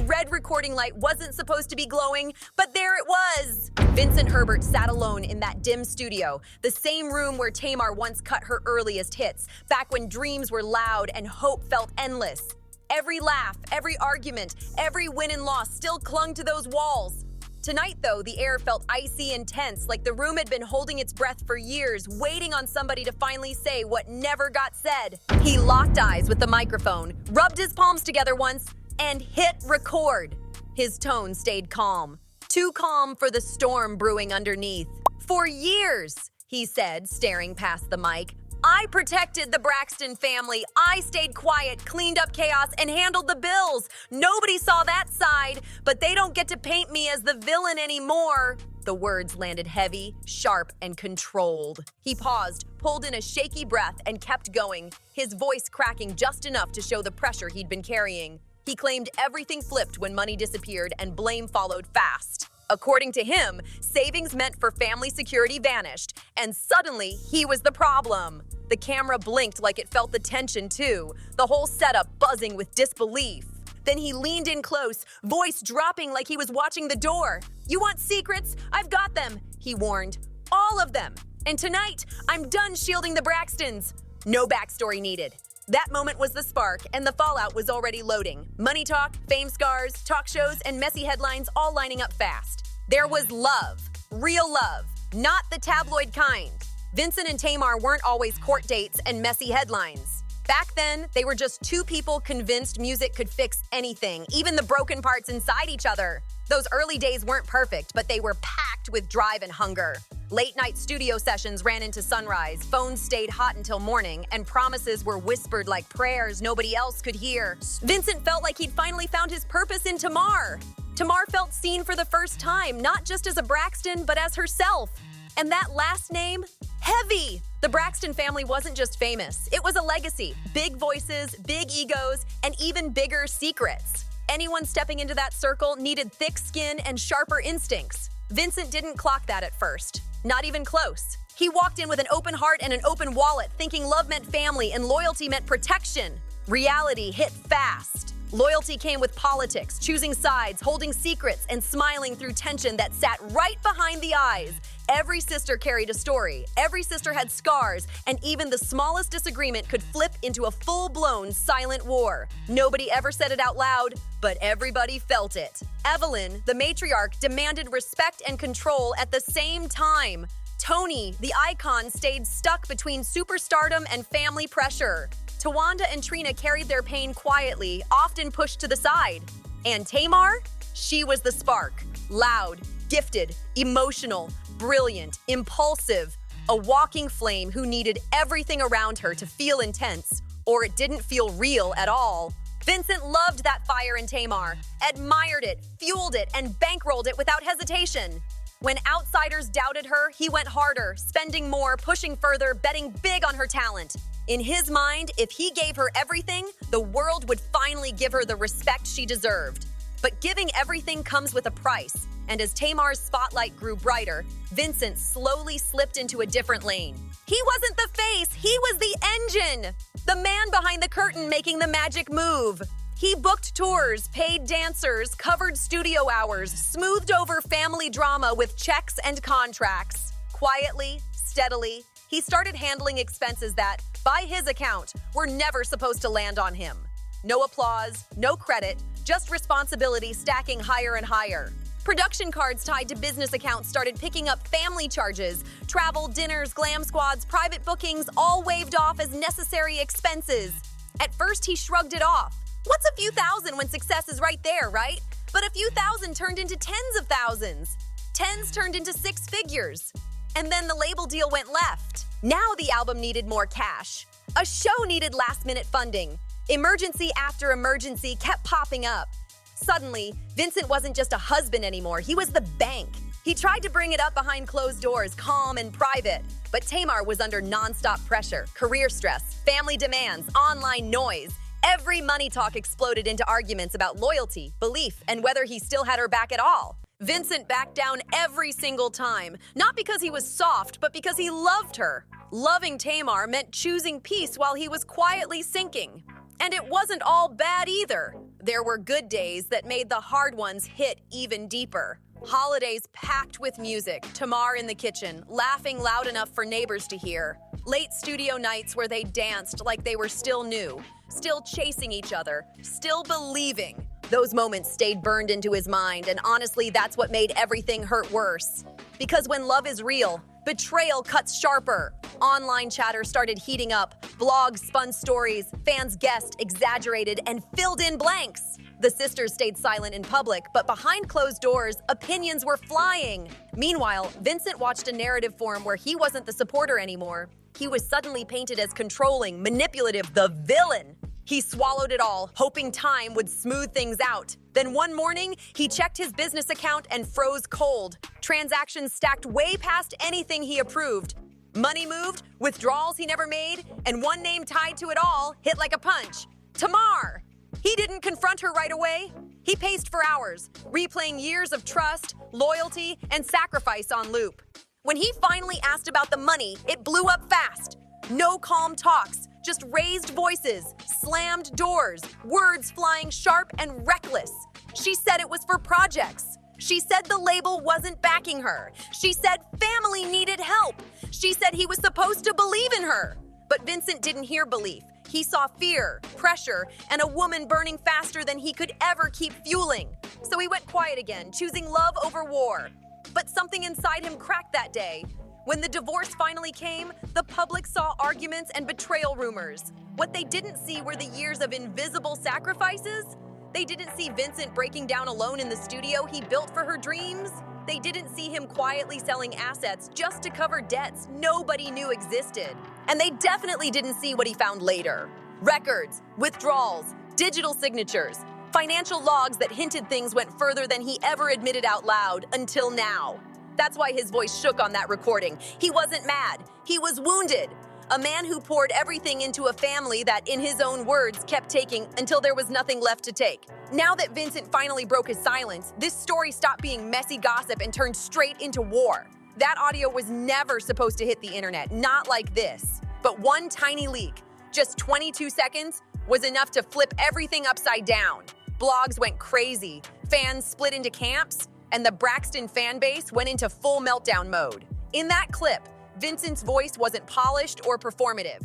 red recording light wasn't supposed to be glowing, but there it was. Vincent Herbert sat alone in that dim studio, the same room where Tamar once cut her earliest hits, back when dreams were loud and hope felt endless. Every laugh, every argument, every win and loss still clung to those walls. Tonight, though, the air felt icy and tense, like the room had been holding its breath for years, waiting on somebody to finally say what never got said. He locked eyes with the microphone, rubbed his palms together once, and hit record. His tone stayed calm, too calm for the storm brewing underneath. "For years," he said, staring past the mic, "I protected the Braxton family. I stayed quiet, cleaned up chaos, and handled the bills. Nobody saw that side, but they don't get to paint me as the villain anymore." The words landed heavy, sharp, and controlled. He paused, pulled in a shaky breath, and kept going, his voice cracking just enough to show the pressure he'd been carrying. He claimed everything flipped when money disappeared and blame followed fast. According to him, savings meant for family security vanished, and suddenly he was the problem. The camera blinked like it felt the tension too, the whole setup buzzing with disbelief. Then he leaned in close, voice dropping like he was watching the door. "You want secrets? I've got them," he warned. "All of them. And tonight, I'm done shielding the Braxtons." No backstory needed. That moment was the spark, and the fallout was already loading. Money talk, fame scars, talk shows, and messy headlines all lining up fast. There was love, real love, not the tabloid kind. Vincent and Tamar weren't always court dates and messy headlines. Back then, they were just two people convinced music could fix anything, even the broken parts inside each other. Those early days weren't perfect, but they were packed with drive and hunger. Late-night studio sessions ran into sunrise, phones stayed hot until morning, and promises were whispered like prayers nobody else could hear. Vincent felt like he'd finally found his purpose in Tamar. Tamar felt seen for the first time, not just as a Braxton, but as herself. And that last name? Heavy! The Braxton family wasn't just famous, it was a legacy. Big voices, big egos, and even bigger secrets. Anyone stepping into that circle needed thick skin and sharper instincts. Vincent didn't clock that at first. Not even close. He walked in with an open heart and an open wallet, thinking love meant family and loyalty meant protection. Reality hit fast. Loyalty came with politics, choosing sides, holding secrets, and smiling through tension that sat right behind the eyes. Every sister carried a story, every sister had scars, and even the smallest disagreement could flip into a full-blown silent war. Nobody ever said it out loud, but everybody felt it. Evelyn, the matriarch, demanded respect and control at the same time. Tony, the icon, stayed stuck between superstardom and family pressure. Tawanda and Trina carried their pain quietly, often pushed to the side. And Tamar? She was the spark. Loud, gifted, emotional, brilliant, impulsive, a walking flame who needed everything around her to feel intense, or it didn't feel real at all. Vincent loved that fire in Tamar, admired it, fueled it, and bankrolled it without hesitation. When outsiders doubted her, he went harder, spending more, pushing further, betting big on her talent. In his mind, if he gave her everything, the world would finally give her the respect she deserved. But giving everything comes with a price, and as Tamar's spotlight grew brighter, Vincent slowly slipped into a different lane. He wasn't the face, he was the engine! The man behind the curtain making the magic move. He booked tours, paid dancers, covered studio hours, smoothed over family drama with checks and contracts. Quietly, steadily, he started handling expenses that, by his account, were never supposed to land on him. No applause, no credit, just responsibility stacking higher and higher. Production cards tied to business accounts started picking up family charges. Travel, dinners, glam squads, private bookings, all waived off as necessary expenses. At first, he shrugged it off. What's a few thousand when success is right there, right? But a few thousand turned into tens of thousands. Tens turned into six figures. And then the label deal went left. Now the album needed more cash. A show needed last-minute funding. Emergency after emergency kept popping up. Suddenly, Vincent wasn't just a husband anymore, he was the bank. He tried to bring it up behind closed doors, calm and private. But Tamar was under non-stop pressure, career stress, family demands, online noise. Every money talk exploded into arguments about loyalty, belief, and whether he still had her back at all. Vincent backed down every single time, not because he was soft, but because he loved her. Loving Tamar meant choosing peace while he was quietly sinking. And it wasn't all bad either. there were good days that made the hard ones hit even deeper. Holidays packed with music, Tamar in the kitchen, laughing loud enough for neighbors to hear. Late studio nights where they danced like they were still new, still chasing each other, still believing. Those moments stayed burned into his mind, and honestly, that's what made everything hurt worse. Because when love is real, betrayal cuts sharper. Online chatter started heating up, blogs spun stories, fans guessed, exaggerated, and filled in blanks. The sisters stayed silent in public, but behind closed doors, opinions were flying. Meanwhile, Vincent watched a narrative form where he wasn't the supporter anymore. He was suddenly painted as controlling, manipulative, the villain. He swallowed it all, hoping time would smooth things out. Then one morning, he checked his business account and froze cold. Transactions stacked way past anything he approved. Money moved, withdrawals he never made, and one name tied to it all hit like a punch. Tamar! He didn't confront her right away. He paced for hours, replaying years of trust, loyalty, and sacrifice on loop. When he finally asked about the money, it blew up fast. No calm talks, just raised voices, slammed doors, words flying sharp and reckless. She said it was for projects. She said the label wasn't backing her. She said family needed help. She said he was supposed to believe in her. But Vincent didn't hear belief. He saw fear, pressure, and a woman burning faster than he could ever keep fueling. So he went quiet again, choosing love over war. But something inside him cracked that day. When the divorce finally came, the public saw arguments and betrayal rumors. What they didn't see were the years of invisible sacrifices. They didn't see Vincent breaking down alone in the studio he built for her dreams. They didn't see him quietly selling assets just to cover debts nobody knew existed. And they definitely didn't see what he found later. Records, withdrawals, digital signatures, financial logs that hinted things went further than he ever admitted out loud until now. That's why his voice shook on that recording. He wasn't mad. He was wounded. A man who poured everything into a family that, in his own words, kept taking until there was nothing left to take. Now that Vincent finally broke his silence, this story stopped being messy gossip and turned straight into war. That audio was never supposed to hit the internet, not like this. But one tiny leak, just 22 seconds, was enough to flip everything upside down. Blogs went crazy, fans split into camps, and the Braxton fan base went into full meltdown mode. In that clip, Vincent's voice wasn't polished or performative.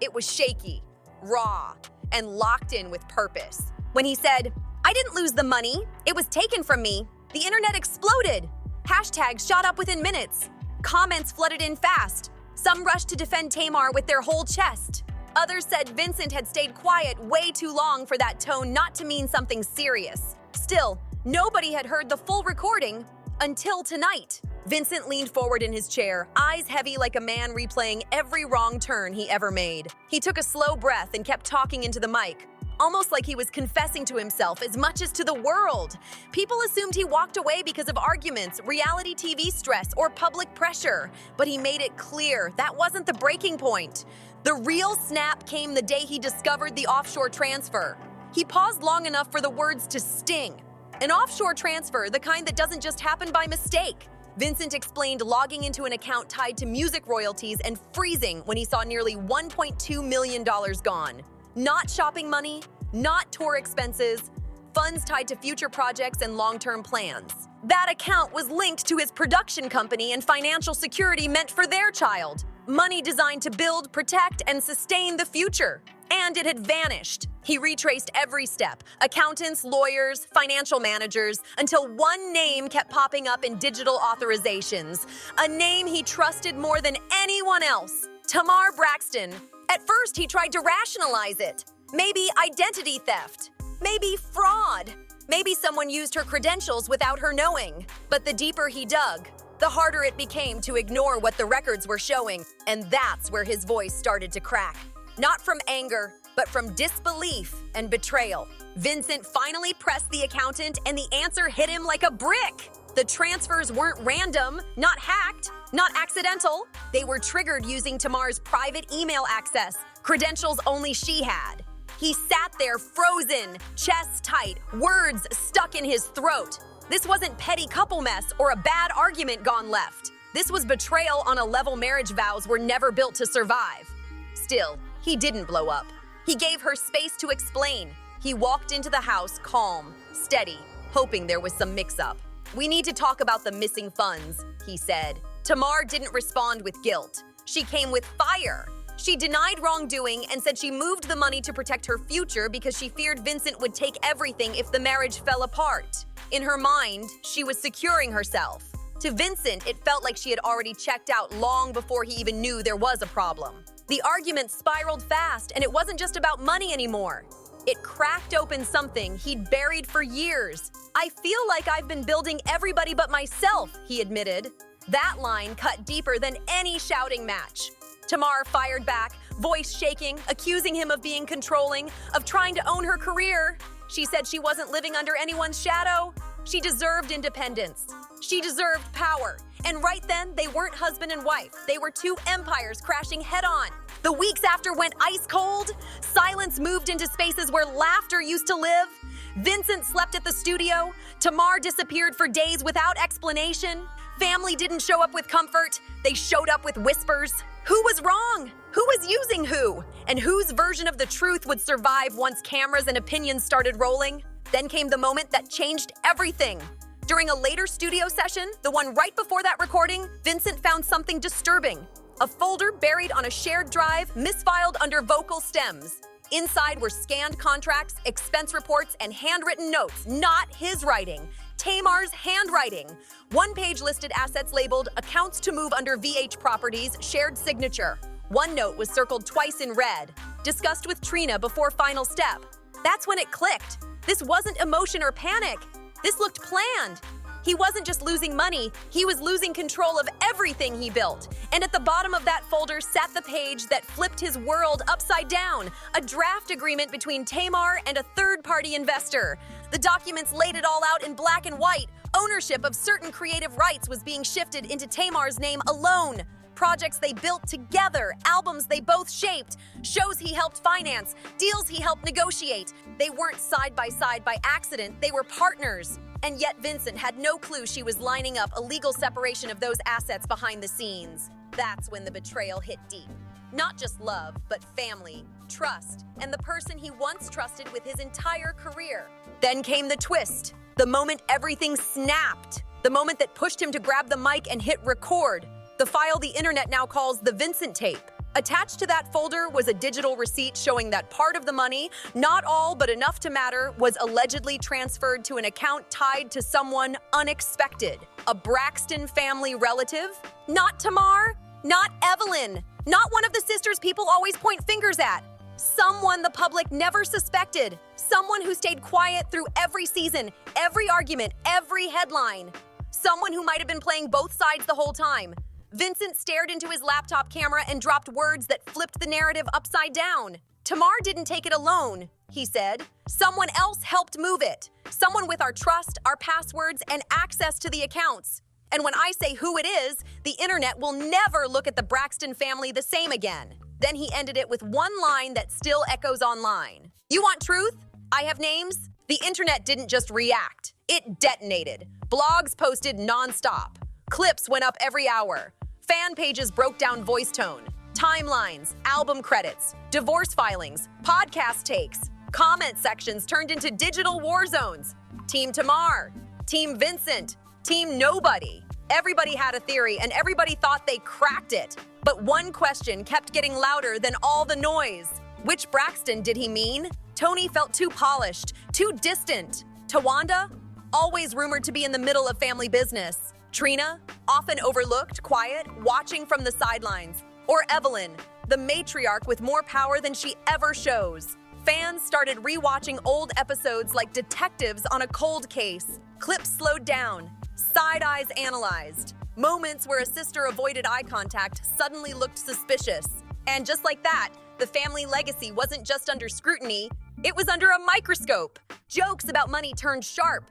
It was shaky, raw, and locked in with purpose. When he said, "I didn't lose the money, it was taken from me," the internet exploded. Hashtags shot up within minutes. Comments flooded in fast. Some rushed to defend Tamar with their whole chest. Others said Vincent had stayed quiet way too long for that tone not to mean something serious. Still, nobody had heard the full recording until tonight. Vincent leaned forward in his chair, eyes heavy like a man replaying every wrong turn he ever made. He took a slow breath and kept talking into the mic, almost like he was confessing to himself as much as to the world. People assumed he walked away because of arguments, reality TV stress, or public pressure. But he made it clear that wasn't the breaking point. The real snap came the day he discovered the offshore transfer. He paused long enough for the words to sting. An offshore transfer, the kind that doesn't just happen by mistake. Vincent explained logging into an account tied to music royalties and freezing when he saw nearly $1.2 million gone. Not shopping money, not tour expenses, funds tied to future projects and long-term plans. That account was linked to his production company and financial security meant for their child. Money designed to build, protect, and sustain the future. And it had vanished. He retraced every step, accountants, lawyers, financial managers, until one name kept popping up in digital authorizations. A name he trusted more than anyone else, Tamar Braxton. At first, he tried to rationalize it. Maybe identity theft. Maybe fraud. Maybe someone used her credentials without her knowing. But the deeper he dug, the harder it became to ignore what the records were showing. And that's where his voice started to crack. Not from anger, but from disbelief and betrayal. Vincent finally pressed the accountant, and the answer hit him like a brick. The transfers weren't random, not hacked, not accidental. They were triggered using Tamar's private email access, credentials only she had. He sat there frozen, chest tight, words stuck in his throat. This wasn't petty couple mess or a bad argument gone left. This was betrayal on a level marriage vows were never built to survive. Still, he didn't blow up. He gave her space to explain. He walked into the house calm, steady, hoping there was some mix-up. "We need to talk about the missing funds," he said. Tamar didn't respond with guilt. She came with fire. She denied wrongdoing and said she moved the money to protect her future because she feared Vincent would take everything if the marriage fell apart. In her mind, she was securing herself. To Vincent, it felt like she had already checked out long before he even knew there was a problem. The argument spiraled fast, and it wasn't just about money anymore. It cracked open something he'd buried for years. "I feel like I've been building everybody but myself," he admitted. That line cut deeper than any shouting match. Tamar fired back, voice shaking, accusing him of being controlling, of trying to own her career. She said she wasn't living under anyone's shadow. She deserved independence. She deserved power. And right then, they weren't husband and wife. They were two empires crashing head-on. The weeks after went ice cold. Silence moved into spaces where laughter used to live. Vincent slept at the studio. Tamar disappeared for days without explanation. Family didn't show up with comfort. They showed up with whispers. Who was wrong? Who was using who? And whose version of the truth would survive once cameras and opinions started rolling? Then came the moment that changed everything. During a later studio session, the one right before that recording, Vincent found something disturbing. A folder buried on a shared drive, misfiled under vocal stems. Inside were scanned contracts, expense reports, and handwritten notes, not his writing. Tamar's handwriting. One page listed assets labeled accounts to move under VH Properties, shared signature. One note was circled twice in red, discussed with Trina before final step. That's when it clicked. This wasn't emotion or panic. This looked planned. He wasn't just losing money, he was losing control of everything he built. And at the bottom of that folder sat the page that flipped his world upside down, a draft agreement between Tamar and a third-party investor. The documents laid it all out in black and white. Ownership of certain creative rights was being shifted into Tamar's name alone. Projects they built together, albums they both shaped, shows he helped finance, deals he helped negotiate. They weren't side by accident, they were partners. And yet Vincent had no clue she was lining up a legal separation of those assets behind the scenes. That's when the betrayal hit deep. Not just love, but family, trust, and the person he once trusted with his entire career. Then came the twist, the moment everything snapped, the moment that pushed him to grab the mic and hit record, the file the internet now calls the Vincent tape. Attached to that folder was a digital receipt showing that part of the money, not all but enough to matter, was allegedly transferred to an account tied to someone unexpected. A Braxton family relative? Not Tamar, not Evelyn, not one of the sisters people always point fingers at. Someone the public never suspected. Someone who stayed quiet through every season, every argument, every headline. Someone who might have been playing both sides the whole time. Vincent stared into his laptop camera and dropped words that flipped the narrative upside down. Tamar didn't take it alone, he said. Someone else helped move it. Someone with our trust, our passwords, and access to the accounts. And when I say who it is, the internet will never look at the Braxton family the same again. Then he ended it with one line that still echoes online. You want truth? I have names? The internet didn't just react. It detonated. Blogs posted nonstop. Clips went up every hour. Fan pages broke down voice tone. Timelines, album credits, divorce filings, podcast takes. Comment sections turned into digital war zones. Team Tamar, Team Vincent, Team Nobody. Everybody had a theory and everybody thought they cracked it. But one question kept getting louder than all the noise. Which Braxton did he mean? Tony felt too polished, too distant. Tawanda? Always rumored to be in the middle of family business. Trina, often overlooked, quiet, watching from the sidelines. Or Evelyn, the matriarch with more power than she ever shows. Fans started rewatching old episodes like detectives on a cold case. Clips slowed down, side eyes analyzed. Moments where a sister avoided eye contact suddenly looked suspicious. And just like that, the family legacy wasn't just under scrutiny, it was under a microscope. Jokes about money turned sharp.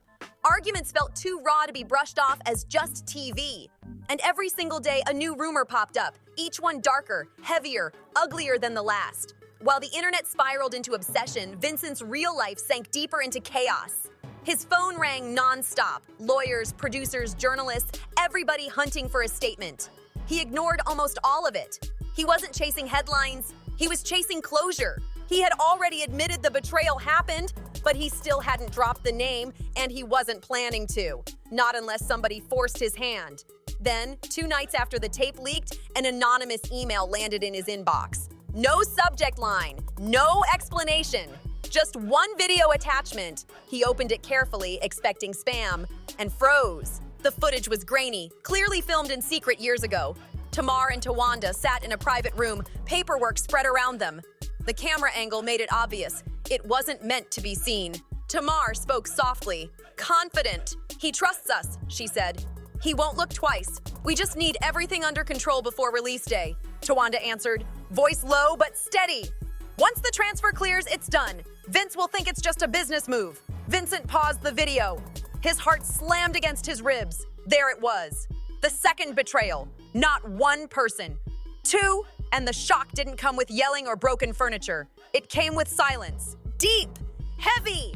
Arguments felt too raw to be brushed off as just TV. And every single day, a new rumor popped up, each one darker, heavier, uglier than the last. While the internet spiraled into obsession, Vincent's real life sank deeper into chaos. His phone rang nonstop. Lawyers, producers, journalists, everybody hunting for a statement. He ignored almost all of it. He wasn't chasing headlines, he was chasing closure. He had already admitted the betrayal happened, But he still hadn't dropped the name, and he wasn't planning to. Not unless somebody forced his hand. Then, 2 nights after the tape leaked, an anonymous email landed in his inbox. No subject line, no explanation, just one video attachment. He opened it carefully, expecting spam, and froze. The footage was grainy, clearly filmed in secret years ago. Tamar and Tawanda sat in a private room, paperwork spread around them. The camera angle made it obvious. It wasn't meant to be seen. Tamar spoke softly, confident. "He trusts us," she said. "He won't look twice. We just need everything under control before release day," Tawanda answered, voice low but steady. "Once the transfer clears, it's done. Vince will think it's just a business move." Vincent paused the video. His heart slammed against his ribs. There it was. The second betrayal. Not one person. 2, and the shock didn't come with yelling or broken furniture. It came with silence. Deep, heavy,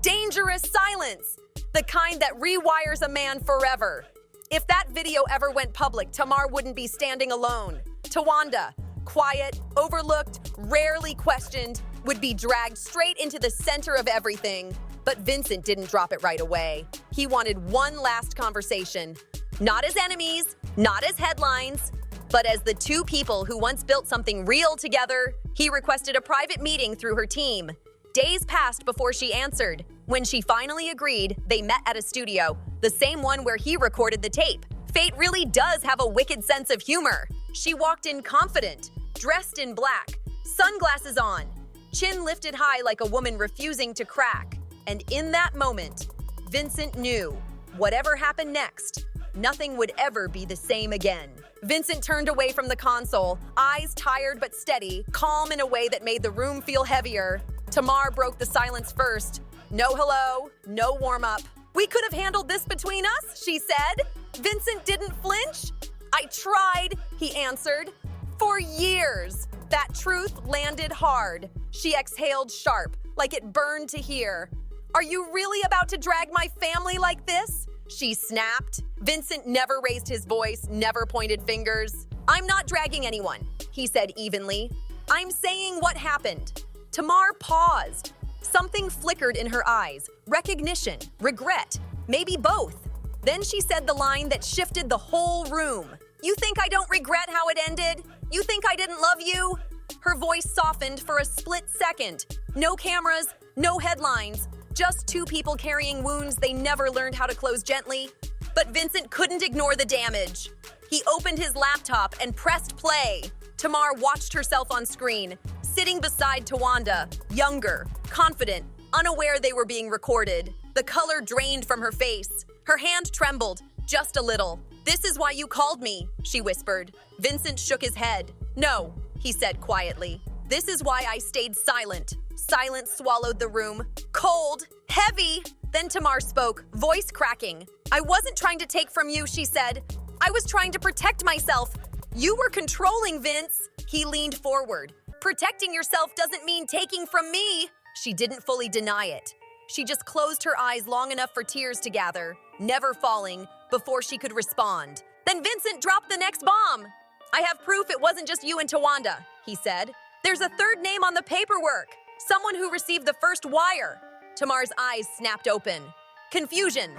dangerous silence. The kind that rewires a man forever. If that video ever went public, Tamar wouldn't be standing alone. Tawanda, quiet, overlooked, rarely questioned, would be dragged straight into the center of everything. But Vincent didn't drop it right away. He wanted one last conversation. Not as enemies, not as headlines, but as the 2 people who once built something real together. He requested a private meeting through her team. Days passed before she answered. When she finally agreed, they met at a studio, the same one where he recorded the tape. Fate really does have a wicked sense of humor. She walked in confident, dressed in black, sunglasses on, chin lifted high like a woman refusing to crack. And in that moment, Vincent knew, whatever happened next, nothing would ever be the same again. Vincent turned away from the console, eyes tired but steady, calm in a way that made the room feel heavier. Tamar broke the silence first. "No hello, no warm-up. We could have handled this between us," she said. Vincent didn't flinch. "I tried," he answered. "For years." That truth landed hard. She exhaled sharp, like it burned to hear. "Are you really about to drag my family like this?" she snapped. Vincent never raised his voice, never pointed fingers. "I'm not dragging anyone," he said evenly. "I'm saying what happened." Tamar paused. Something flickered in her eyes. Recognition, regret, maybe both. Then she said the line that shifted the whole room. "You think I don't regret how it ended? You think I didn't love you?" Her voice softened for a split second. No cameras, no headlines, just 2 people carrying wounds they never learned how to close gently. But Vincent couldn't ignore the damage. He opened his laptop and pressed play. Tamar watched herself on screen, sitting beside Tawanda, younger, confident, unaware they were being recorded. The color drained from her face. Her hand trembled, just a little. "This is why you called me," she whispered. Vincent shook his head. "No," he said quietly. "This is why I stayed silent." Silence swallowed the room. Cold, heavy. Then Tamar spoke, voice cracking. "I wasn't trying to take from you," she said. "I was trying to protect myself. You were controlling, Vince." He leaned forward. "Protecting yourself doesn't mean taking from me." She didn't fully deny it. She just closed her eyes long enough for tears to gather, never falling, before she could respond. Then Vincent dropped the next bomb. "I have proof it wasn't just you and Tawanda," he said. "There's a third name on the paperwork. Someone who received the first wire." Tamar's eyes snapped open. Confusion.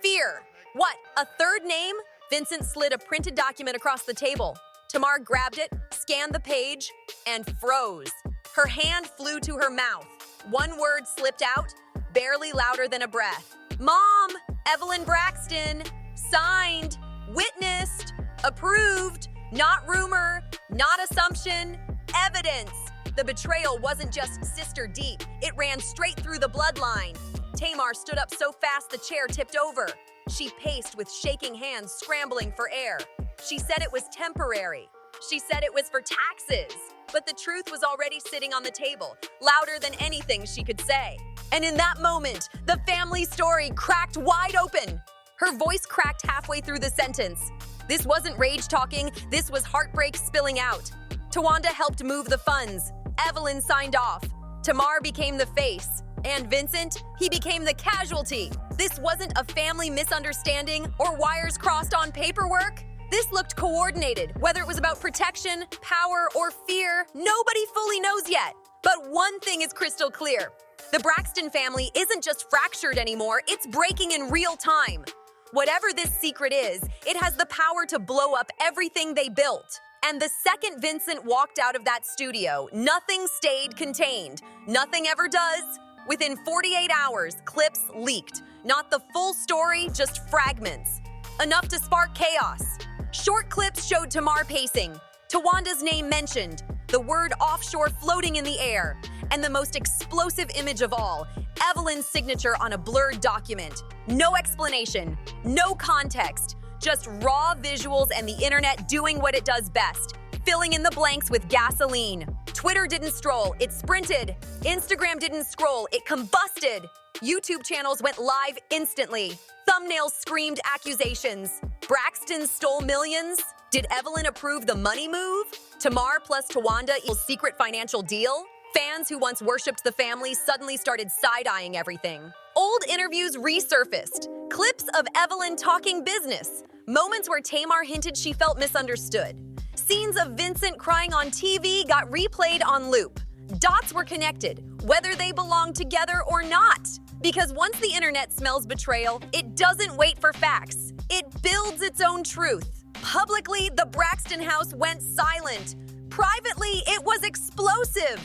Fear. What, a third name? Vincent slid a printed document across the table. Tamar grabbed it, scanned the page, and froze. Her hand flew to her mouth. One word slipped out, barely louder than a breath. "Mom, Evelyn Braxton, signed, witnessed, approved, not rumor, not assumption, evidence." The betrayal wasn't just sister deep, it ran straight through the bloodline. Tamar stood up so fast the chair tipped over. She paced with shaking hands, scrambling for air. She said it was temporary. She said it was for taxes. But the truth was already sitting on the table, louder than anything she could say. And in that moment, the family story cracked wide open. Her voice cracked halfway through the sentence. This wasn't rage talking, this was heartbreak spilling out. Tawanda helped move the funds. Evelyn signed off. Tamar became the face. And Vincent, he became the casualty. This wasn't a family misunderstanding or wires crossed on paperwork. This looked coordinated, whether it was about protection, power, or fear, nobody fully knows yet. But one thing is crystal clear. The Braxton family isn't just fractured anymore, it's breaking in real time. Whatever this secret is, it has the power to blow up everything they built. And the second Vincent walked out of that studio, nothing stayed contained. Nothing ever does. Within 48 hours, clips leaked. Not the full story, just fragments. Enough to spark chaos. Short clips showed Tamar pacing, Tawanda's name mentioned, the word offshore floating in the air, and the most explosive image of all, Evelyn's signature on a blurred document. No explanation, no context, just raw visuals and the internet doing what it does best, filling in the blanks with gasoline. Twitter didn't stroll, it sprinted. Instagram didn't scroll, it combusted. YouTube channels went live instantly. Thumbnails screamed accusations. Braxton stole millions? Did Evelyn approve the money move? Tamar plus Tawanda equals secret financial deal? Fans who once worshipped the family suddenly started side-eyeing everything. Old interviews resurfaced. Clips of Evelyn talking business. Moments where Tamar hinted she felt misunderstood. Scenes of Vincent crying on TV got replayed on loop. Dots were connected, whether they belonged together or not. Because once the internet smells betrayal, it doesn't wait for facts. It builds its own truth. Publicly, the Braxton house went silent. Privately, it was explosive.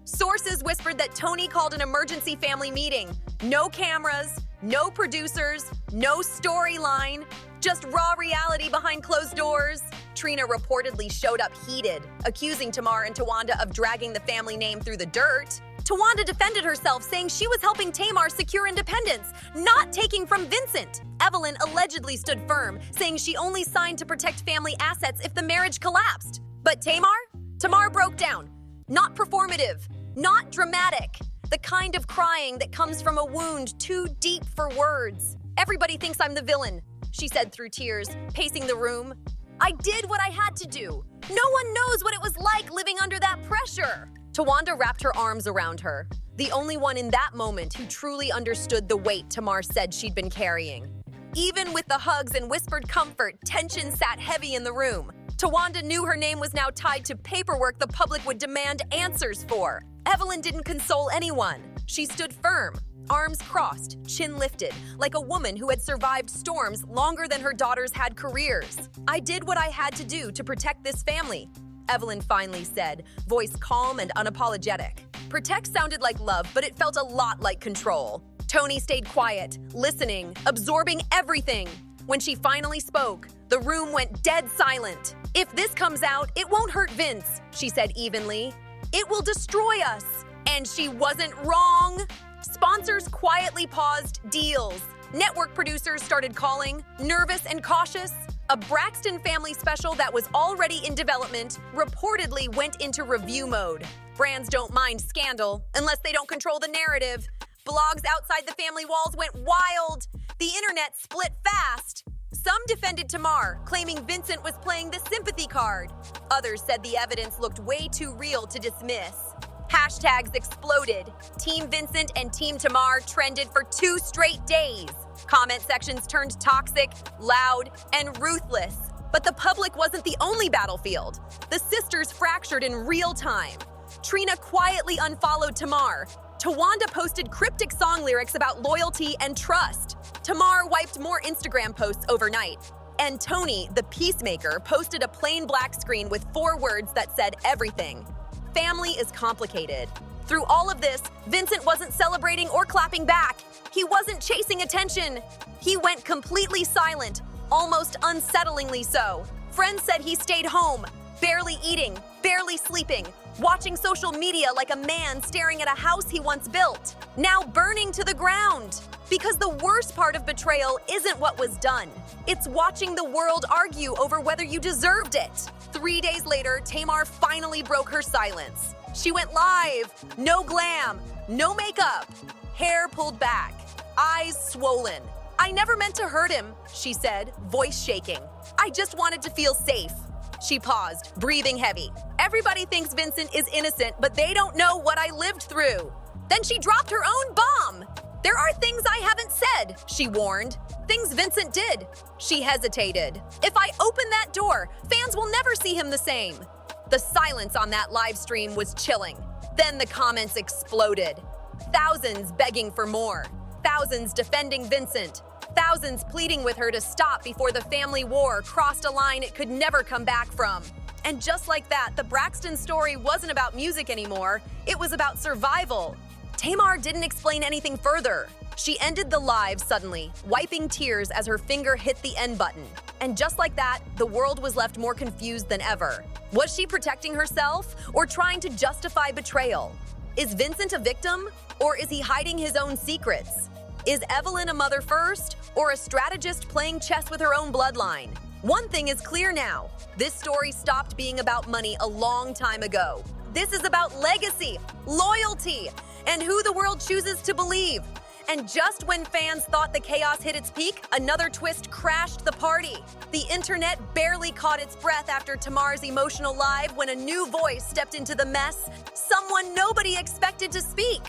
Sources whispered that Tony called an emergency family meeting. No cameras, no producers, no storyline, just raw reality behind closed doors. Trina reportedly showed up heated, accusing Tamar and Tawanda of dragging the family name through the dirt. Tawanda defended herself, saying she was helping Tamar secure independence, not taking from Vincent. Evelyn allegedly stood firm, saying she only signed to protect family assets if the marriage collapsed. But Tamar broke down. Not performative, not dramatic. The kind of crying that comes from a wound too deep for words. Everybody thinks I'm the villain, she said through tears, pacing the room. I did what I had to do. No one knows what it was like living under that pressure. Tawanda wrapped her arms around her, the only one in that moment who truly understood the weight Tamar said she'd been carrying. Even with the hugs and whispered comfort, tension sat heavy in the room. Tawanda knew her name was now tied to paperwork the public would demand answers for. Evelyn didn't console anyone. She stood firm, arms crossed, chin lifted, like a woman who had survived storms longer than her daughters had careers. I did what I had to do to protect this family, Evelyn finally said, voice calm and unapologetic. Protect sounded like love, but it felt a lot like control. Tony stayed quiet, listening, absorbing everything. When she finally spoke, the room went dead silent. If this comes out, it won't hurt Vince, she said evenly. It will destroy us. And she wasn't wrong. Sponsors quietly paused deals. Network producers started calling, nervous and cautious. A Braxton family special that was already in development reportedly went into review mode. Brands don't mind scandal unless they don't control the narrative. Blogs outside the family walls went wild. The internet split fast. Some defended Tamar, claiming Vincent was playing the sympathy card. Others said the evidence looked way too real to dismiss. Hashtags exploded. Team Vincent and Team Tamar trended for 2 straight days. Comment sections turned toxic, loud, and ruthless. But the public wasn't the only battlefield. The sisters fractured in real time. Trina quietly unfollowed Tamar. Tawanda posted cryptic song lyrics about loyalty and trust. Tamar wiped more Instagram posts overnight. And Tony, the peacemaker, posted a plain black screen with 4 words that said everything. Family is complicated. Through all of this, Vincent wasn't celebrating or clapping back. He wasn't chasing attention. He went completely silent, almost unsettlingly so. Friends said he stayed home, barely eating, barely sleeping, watching social media like a man staring at a house he once built, now burning to the ground. Because the worst part of betrayal isn't what was done. It's watching the world argue over whether you deserved it. 3 days later, Tamar finally broke her silence. She went live. No glam, no makeup, hair pulled back, eyes swollen. I never meant to hurt him, she said, voice shaking. I just wanted to feel safe. She paused, breathing heavy. Everybody thinks Vincent is innocent, but they don't know what I lived through. Then she dropped her own bomb. There are things I haven't said, she warned. Things Vincent did. She hesitated. If I open that door, fans will never see him the same. The silence on that live stream was chilling. Then the comments exploded. Thousands begging for more. Thousands defending Vincent. Thousands pleading with her to stop before the family war crossed a line it could never come back from. And just like that, the Braxton story wasn't about music anymore. It was about survival. Tamar didn't explain anything further. She ended the live suddenly, wiping tears as her finger hit the end button. And just like that, the world was left more confused than ever. Was she protecting herself or trying to justify betrayal? Is Vincent a victim or is he hiding his own secrets? Is Evelyn a mother first or a strategist playing chess with her own bloodline? One thing is clear now. This story stopped being about money a long time ago. This is about legacy, loyalty, and who the world chooses to believe. And just when fans thought the chaos hit its peak, another twist crashed the party. The internet barely caught its breath after Tamar's emotional live when a new voice stepped into the mess, someone nobody expected to speak.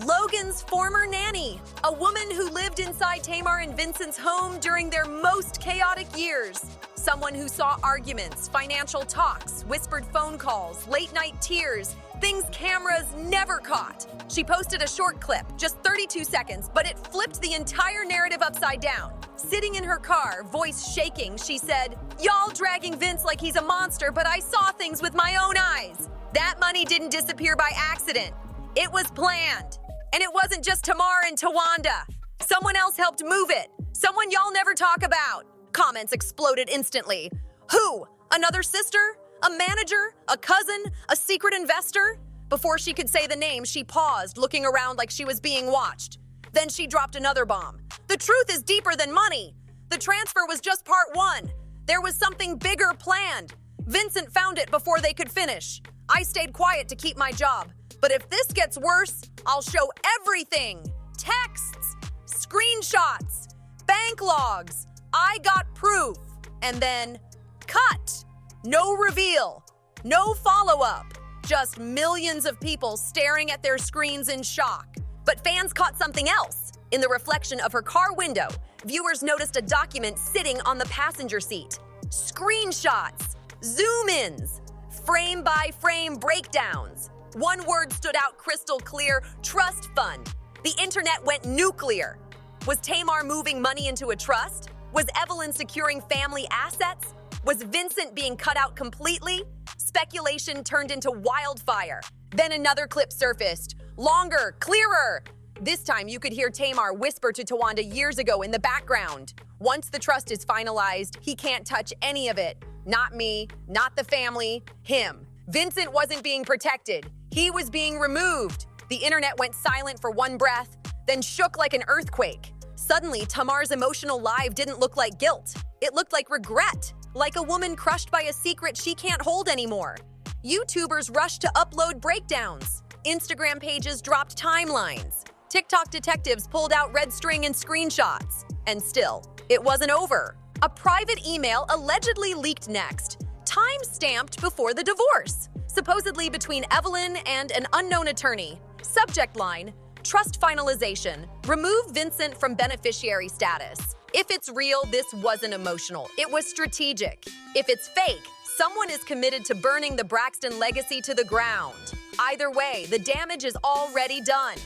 Logan's former nanny, a woman who lived inside Tamar and Vincent's home during their most chaotic years. Someone who saw arguments, financial talks, whispered phone calls, late-night tears, things cameras never caught. She posted a short clip, just 32 seconds, but it flipped the entire narrative upside down. Sitting in her car, voice shaking, she said, "Y'all dragging Vince like he's a monster, but I saw things with my own eyes. That money didn't disappear by accident. It was planned. And it wasn't just Tamar and Tawanda. Someone else helped move it. Someone y'all never talk about." Comments exploded instantly. Who? Another sister? A manager? A cousin? A secret investor? Before she could say the name, she paused, looking around like she was being watched. Then she dropped another bomb. The truth is deeper than money. The transfer was just part one. There was something bigger planned. Vincent found it before they could finish. I stayed quiet to keep my job. But if this gets worse, I'll show everything. Texts, screenshots, bank logs. I got proof. And then, cut. No reveal. No follow-up. Just millions of people staring at their screens in shock. But fans caught something else. In the reflection of her car window, viewers noticed a document sitting on the passenger seat. Screenshots, zoom-ins, frame-by-frame breakdowns. One word stood out crystal clear: trust fund. The internet went nuclear. Was Tamar moving money into a trust? Was Evelyn securing family assets? Was Vincent being cut out completely? Speculation turned into wildfire. Then another clip surfaced. Longer, clearer. This time you could hear Tamar whisper to Tawanda years ago in the background. Once the trust is finalized, he can't touch any of it. Not me, not the family, him. Vincent wasn't being protected. He was being removed. The internet went silent for one breath, then shook like an earthquake. Suddenly, Tamar's emotional live didn't look like guilt. It looked like regret, like a woman crushed by a secret she can't hold anymore. YouTubers rushed to upload breakdowns. Instagram pages dropped timelines. TikTok detectives pulled out red string and screenshots. And still, it wasn't over. A private email allegedly leaked next, time-stamped before the divorce, supposedly between Evelyn and an unknown attorney. Subject line: trust finalization. Remove Vincent from beneficiary status. If it's real, this wasn't emotional. It was strategic. If it's fake, someone is committed to burning the Braxton legacy to the ground. Either way, the damage is already done.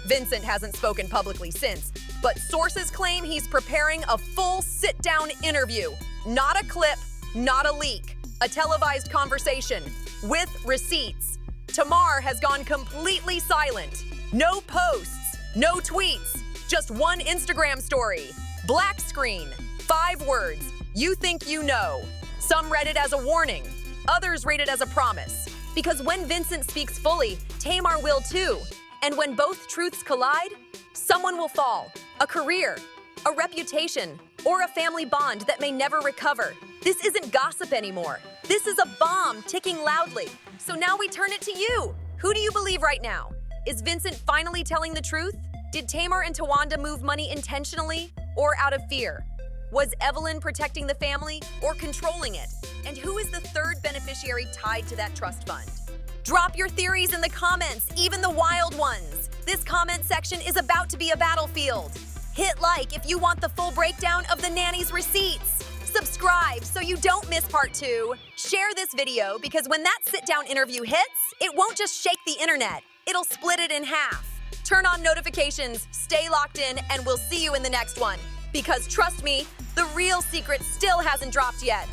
Vincent hasn't spoken publicly since, but sources claim he's preparing a full sit-down interview. Not a clip, not a leak. A televised conversation with receipts. Tamar has gone completely silent. No posts, no tweets, just one Instagram story. Black screen, 5 words: "You think you know." Some read it as a warning, others read it as a promise. Because when Vincent speaks fully, Tamar will too. And when both truths collide, someone will fall. A career, a reputation, or a family bond that may never recover. This isn't gossip anymore. This is a bomb ticking loudly. So now we turn it to you. Who do you believe right now? Is Vincent finally telling the truth? Did Tamar and Tawanda move money intentionally or out of fear? Was Evelyn protecting the family or controlling it? And who is the third beneficiary tied to that trust fund? Drop your theories in the comments, even the wild ones. This comment section is about to be a battlefield. Hit like if you want the full breakdown of the nanny's receipts. Subscribe so you don't miss part 2. Share this video because when that sit-down interview hits, it won't just shake the internet, it'll split it in half. turn on notifications, stay locked in, and we'll see you in the next one. Because trust me, the real secret still hasn't dropped yet.